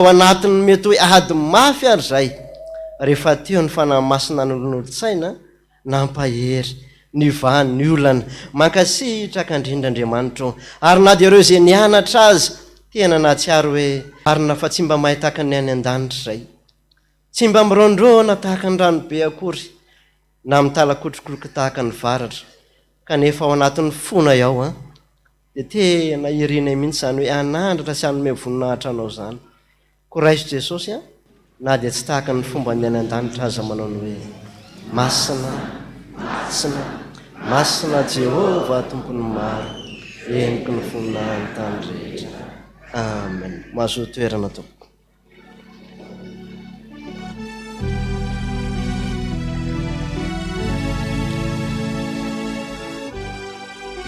ao anatiny mety hoe ady mafy ary zay rehefa teo ny fanahymasina n'olon'olo-tsaina nampahery ny vany ny olana mankasitraka andrindraandriamanitra ary na dia ireo zay nianatra azy tena natsiaro hoe arina fa tsy mba mahitaka ny any an-danitra zay tsy mba mirondrona tahaka ny ranobe akory na mitalakotrokoroky tahaka ny varatra kanefa ao anatin'ny fona iaho dia tena irina mihitsy zany hoe anandratra sy anome voninahitra anao zany koraiso Jesosy na dia tsy tahaka ny fomba ny any an-danitra aza manao ny hoe masina masina masina Jehova tompony maro eniky ny voninahiny tany rehetra amen. Mahazo toerana tompoko.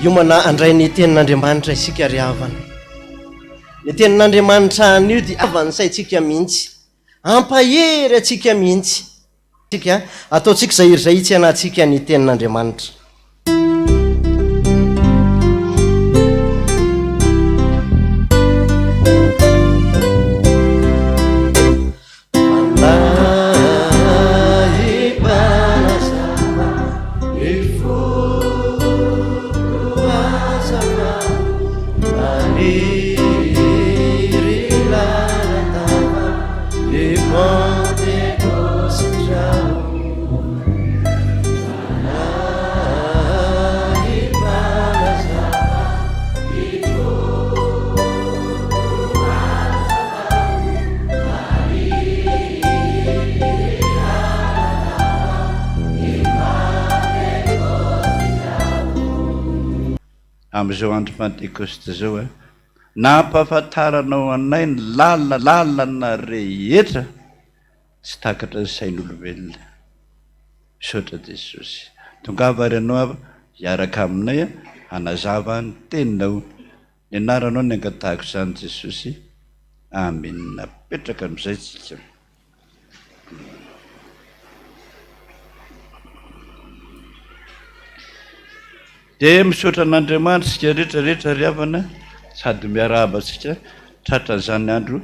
Iomana andray ny tenin'Andriamanitra isika ry havana. Ny tenin'Andriamanitra anio dia avany saintsika mihitsy, ampahery atsika mihitsy. Tsika ataontsika izay iry zay itsy anatsika ny tenin'Andriamanitra. Amin'izao andro Pentecoste zao nampahafantaranao anay ny lalana rehetra tsy takatra ny sain'olombelona misaotra Jesosy. Tongava ary ianao avy hiaraka aminay hanazava ny teninao ny anaranao ny angatahako izany Jesosy. Amen. Napetraka amin'izay tsika. Dia misaotra an'Andriamanitra sika rehetrarehetra ry havana sady miarahaba antsika tratran'izany andro